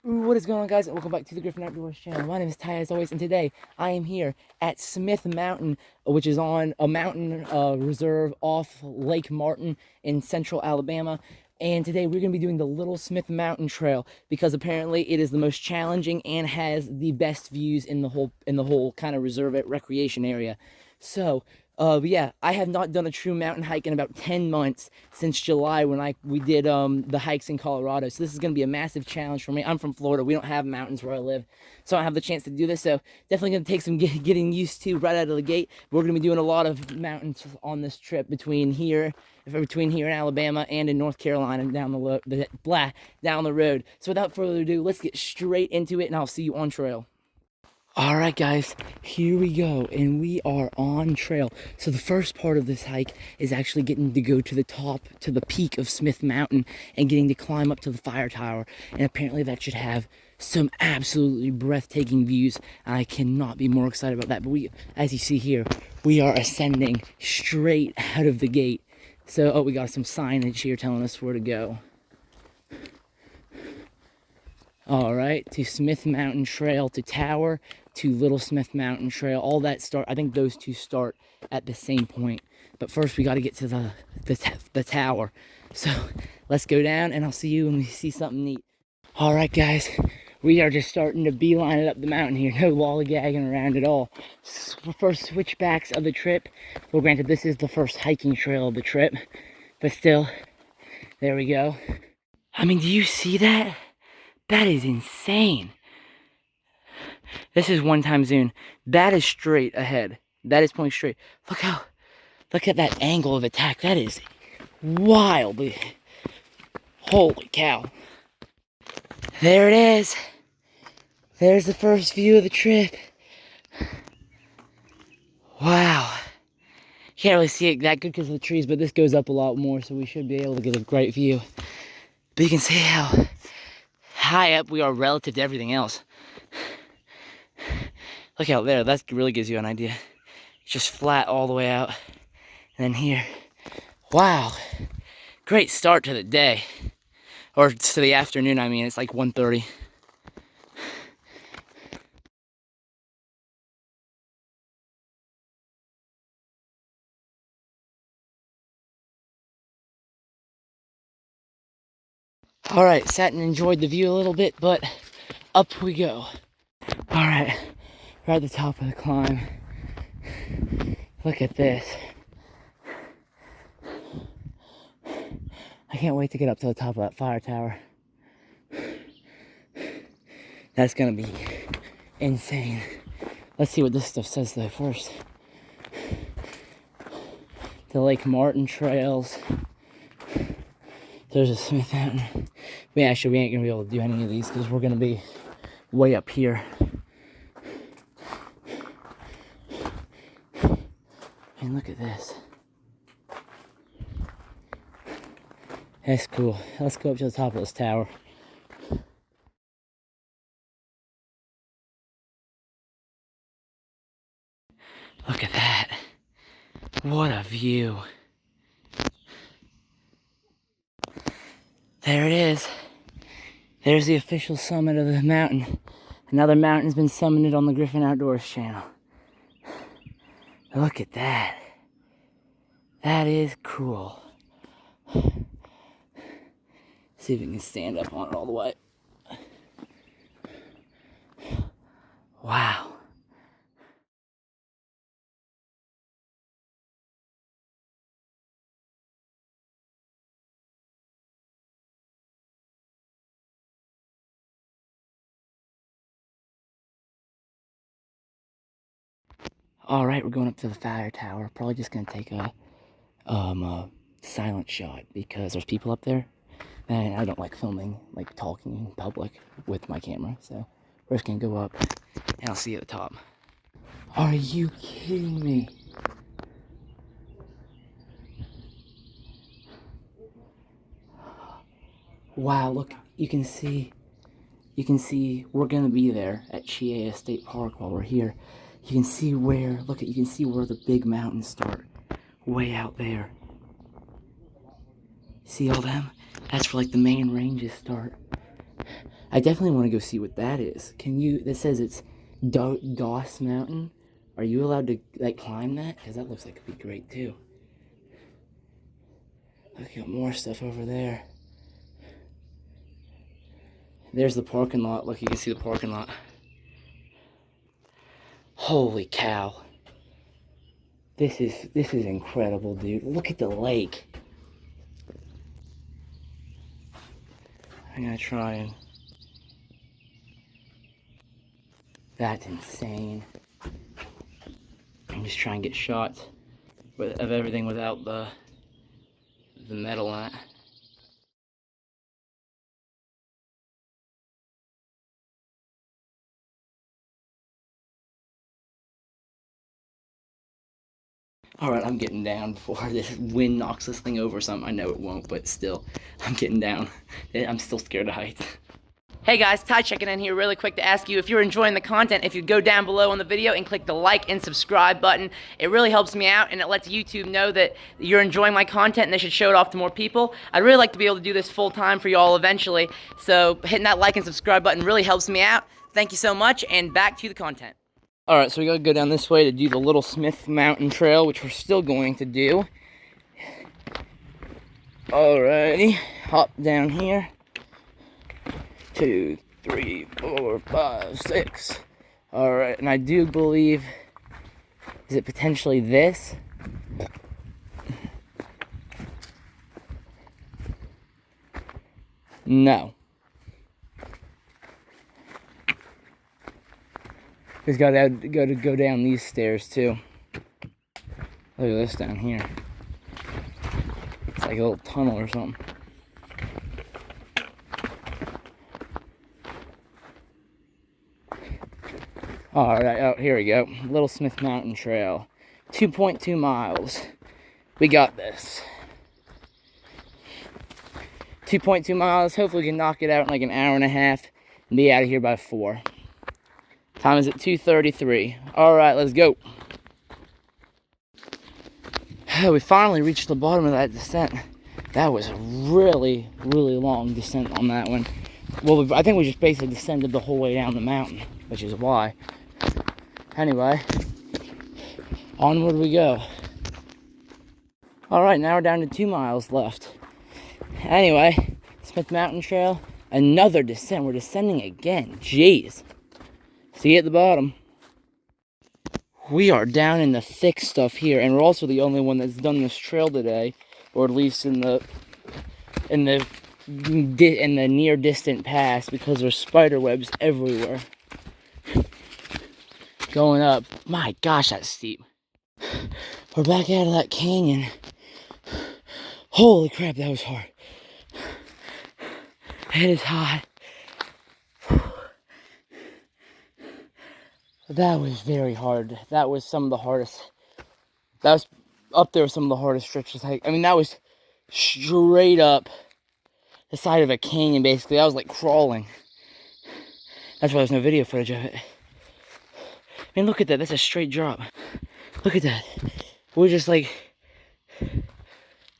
What is going on, guys? Welcome back to the Griffin Outdoors channel. My name is Ty, as always, and today I am here at Smith Mountain, which is on a mountain reserve off Lake Martin in central Alabama. And today we're going to be doing the Little Smith Mountain Trail because apparently it is the most challenging and has the best views in the whole kind of reserve recreation area. So yeah, I have not done a true mountain hike in about 10 months since July when we did the hikes in Colorado. So this is going to be a massive challenge for me. I'm from Florida. We don't have mountains where I live, so I don't have the chance to do this. So definitely going to take some getting used to right out of the gate. We're going to be doing a lot of mountains on this trip between here in Alabama and in North Carolina down the road. So without further ado, let's get straight into it, and I'll see you on trail. All right, guys, here we go, and we are on trail. So the first part of this hike is actually getting to go to the top, to the peak of Smith Mountain, and getting to climb up to the fire tower. And apparently that should have some absolutely breathtaking views. I cannot be more excited about that. But as you see here, we are ascending straight out of the gate. So, we got some signage here telling us where to go. All right, to Smith Mountain Trail, to Tower, to Little Smith Mountain Trail. All that I think those two start at the same point. But first we got to get to the tower. So let's go down, and I'll see you when we see something neat. All right, guys, we are just starting to beeline it up the mountain here. No lollygagging around at all. First switchbacks of the trip. Well, granted, this is the first hiking trail of the trip, but still, there we go. I mean, do you see that? That is insane. This is one-time zoom. That is straight ahead. That is pointing straight. Look at that angle of attack. That is wild. Holy cow. There it is. There's the first view of the trip. Wow. Can't really see it that good because of the trees, but this goes up a lot more, so we should be able to get a great view. But you can see how high up we are relative to everything else. Look out there, that really gives you an idea. It's just flat all the way out. And then here, wow, great start to the day. Or to the afternoon, I mean, it's like 1:30. All right, sat and enjoyed the view a little bit, but up we go. All right, we're at the top of the climb. Look at this. I can't wait to get up to the top of that fire tower. That's gonna be insane. Let's see what this stuff says though first. The Lake Martin trails. There's a Smith Mountain. We ain't gonna be able to do any of these because we're gonna be way up here. And look at this. That's cool. Let's go up to the top of this tower. Look at that. What a view. There it is. There's the official summit of the mountain. Another mountain's been summited on the Griffin Outdoors channel. Look at that. That is cool. See if we can stand up on it all the way. Wow. All right, we're going up to the fire tower. Probably just gonna take a silent shot because there's people up there, and I don't like filming, like talking in public with my camera. So we're just gonna go up, and I'll see you at the top. Are you kidding me? Wow! Look, you can see we're gonna be there at Chiea State Park while we're here. You can see where the big mountains start, way out there. See all them? That's where like the main ranges start. I definitely want to go see what that is. Can you, this says it's Doss Mountain. Are you allowed to, like, climb that? Because that looks like it'd be great, too. Look, got more stuff over there. There's the parking lot. Look, you can see the parking lot. Holy cow. This is incredible, dude. Look at the lake. I'm gonna try and... That's insane. I'm just trying to get shots of everything without the metal on it. Alright, I'm getting down before this wind knocks this thing over or something. I know it won't, but still, I'm getting down. I'm still scared of heights. Hey guys, Ty checking in here really quick to ask you if you're enjoying the content, if you go down below on the video and click the like and subscribe button. It really helps me out and it lets YouTube know that you're enjoying my content and they should show it off to more people. I'd really like to be able to do this full time for y'all eventually, so hitting that like and subscribe button really helps me out. Thank you so much, and back to the content. Alright, so we gotta go down this way to do the Little Smith Mountain Trail, which we're still going to do. Alrighty, hop down here. 2, 3, 4, 5, 6. Alright, and I do believe, is it potentially this? No. He's got to go down these stairs too. Look at this down here. It's like a little tunnel or something. Alright, oh, here we go. Little Smith Mountain Trail. 2.2 miles. We got this. 2.2 miles. Hopefully we can knock it out in like an hour and a half and be out of here by 4. Time is at 2:33. Alright, let's go. We finally reached the bottom of that descent. That was a really, really long descent on that one. Well, I think we just basically descended the whole way down the mountain, which is why. Anyway, onward we go. Alright, now we're down to 2 miles left. Anyway, Smith Mountain Trail, another descent. We're descending again. Jeez. See you at the bottom. We are down in the thick stuff here, and we're also the only one that's done this trail today, or at least in the near distant past, because there's spider webs everywhere. Going up. My gosh, that's steep. We're back out of that canyon. Holy crap, that was hard. It is hot. That was very hard. That was some of the hardest. That was up there with some of the hardest stretches. I mean, that was straight up the side of a canyon, basically. I was like crawling. That's why there's no video footage of it. I mean, look at that. That's a straight drop. Look at that. We're just like...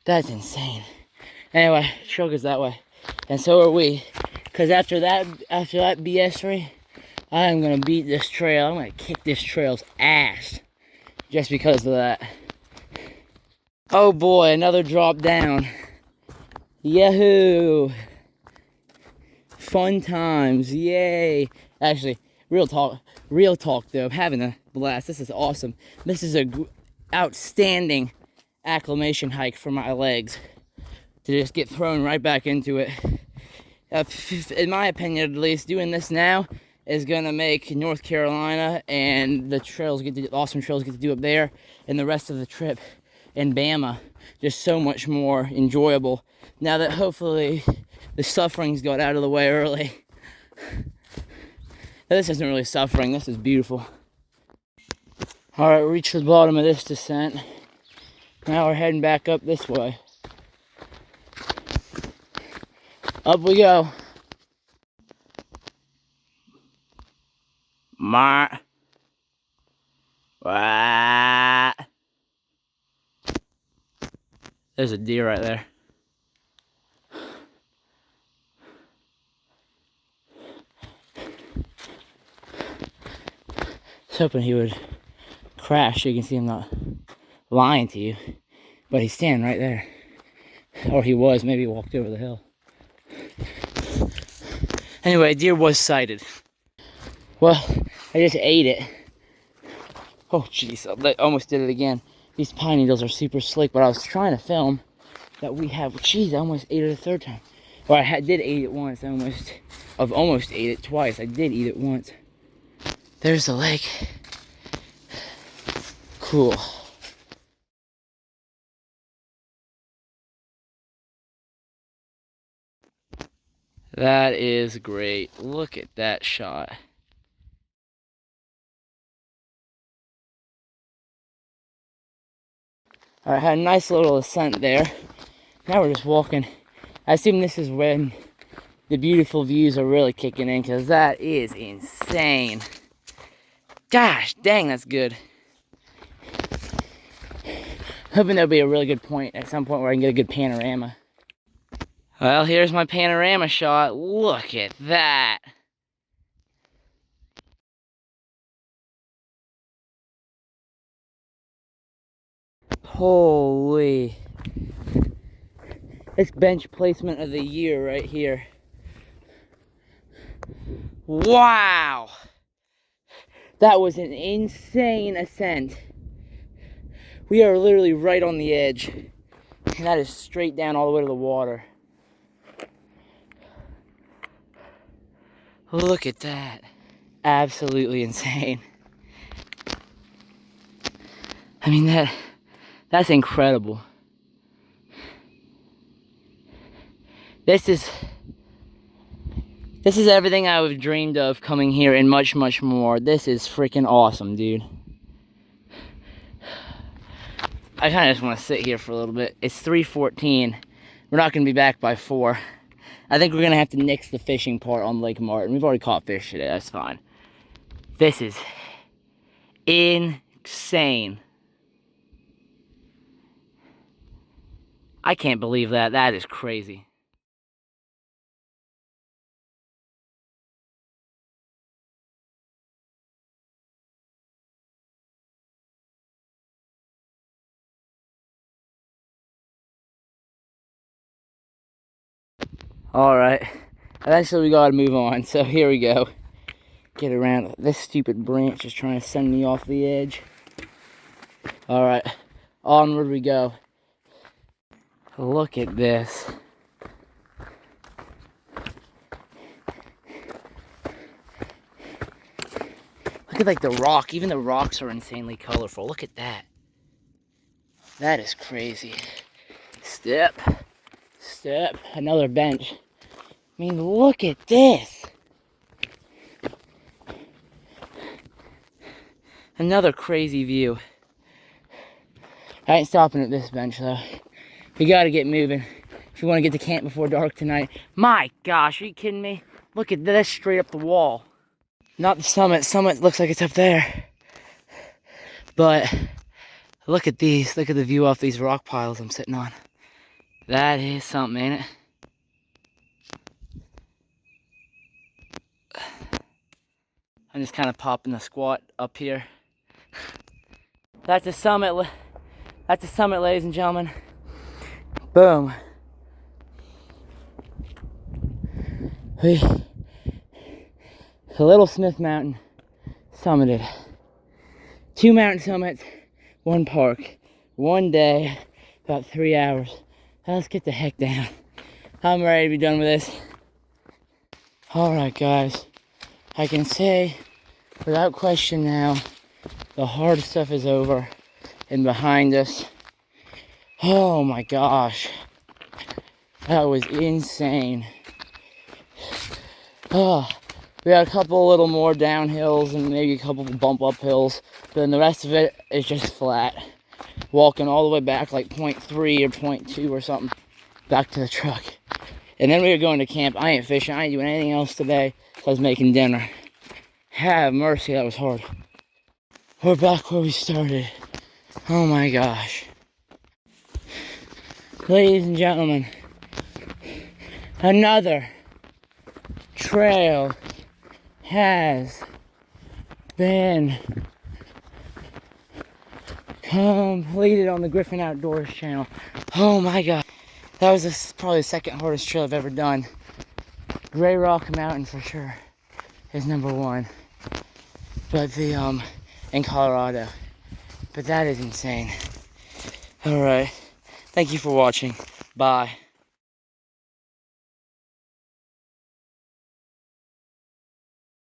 That's insane. Anyway, trail goes that way. And so are we. Because after that BS3, I'm going to beat this trail. I'm going to kick this trail's ass. Just because of that. Oh boy, another drop down. Yahoo! Fun times, yay! Actually, real talk though, I'm having a blast. This is awesome. This is a outstanding acclimation hike for my legs. To just get thrown right back into it. In my opinion, at least, doing this now is gonna make North Carolina and the awesome trails get to do up there, and the rest of the trip in Bama just so much more enjoyable. Now that hopefully the suffering's got out of the way early. Now, this isn't really suffering. This is beautiful. All right, we reached the bottom of this descent. Now we're heading back up this way. Up we go. There's a deer right there. was hoping he would crash so you can see I'm not lying to you. But he's standing right there. Or he was, maybe he walked over the hill. Anyway, a deer was sighted. Well, I just ate it. Oh jeez, I almost did it again. These pine needles are super slick, but I was trying to film that we have, jeez, I almost ate it a third time. Or I did eat it once, I've almost ate it twice. I did eat it once. There's the lake. Cool. That is great. Look at that shot. All right, had a nice little ascent there. Now we're just walking. I assume this is when the beautiful views are really kicking in, because that is insane. Gosh, dang, that's good. Hoping there'll be a really good point at some point where I can get a good panorama. Well, here's my panorama shot. Look at that. Holy. It's bench placement of the year right here. Wow. That was an insane ascent. We are literally right on the edge. And that is straight down all the way to the water. Look at that. Absolutely insane. I mean, that's incredible. This is everything I would have dreamed of coming here and much, much more. This is freaking awesome, dude. I kind of just want to sit here for a little bit. It's 3:14. We're not going to be back by 4. I think we're going to have to nix the fishing part on Lake Martin. We've already caught fish today. That's fine. This is insane. I can't believe that. That is crazy. Alright, eventually we gotta move on, so here we go. Get around. This stupid branch is trying to send me off the edge. Alright, onward we go. Look at this. Look at like the rock, even the rocks are insanely colorful. Look at that. That is crazy. Step. Step, another bench. I mean, look at this. Another crazy view. I ain't stopping at this bench though. We gotta get moving if we want to get to camp before dark tonight. My gosh, are you kidding me? Look at this, straight up the wall. Not the summit. Summit looks like it's up there. But look at these. Look at the view off these rock piles I'm sitting on. That is something, ain't it? I'm just kind of popping the squat up here. That's the summit. That's the summit, ladies and gentlemen. Boom. The Little Smith Mountain summited. 2 mountain summits, 1 park, 1 day, about 3 hours. Now let's get the heck down. I'm ready to be done with this. Alright guys, I can say without question now, the hard stuff is over and behind us. Oh my gosh, that was insane. Oh, we got a couple little more downhills and maybe a couple bump up hills, but then the rest of it is just flat. Walking all the way back like 0.3 or 0.2 or something back to the truck. And then we were going to camp. I ain't fishing, I ain't doing anything else today. I was making dinner. Have mercy, that was hard. We're back where we started. Oh my gosh. Ladies and gentlemen, another trail has been completed on the Griffin Outdoors channel. Oh my god. That was probably the second hardest trail I've ever done. Grey Rock Mountain for sure is number one. But in Colorado. But that is insane. Alright. Thank you for watching. Bye.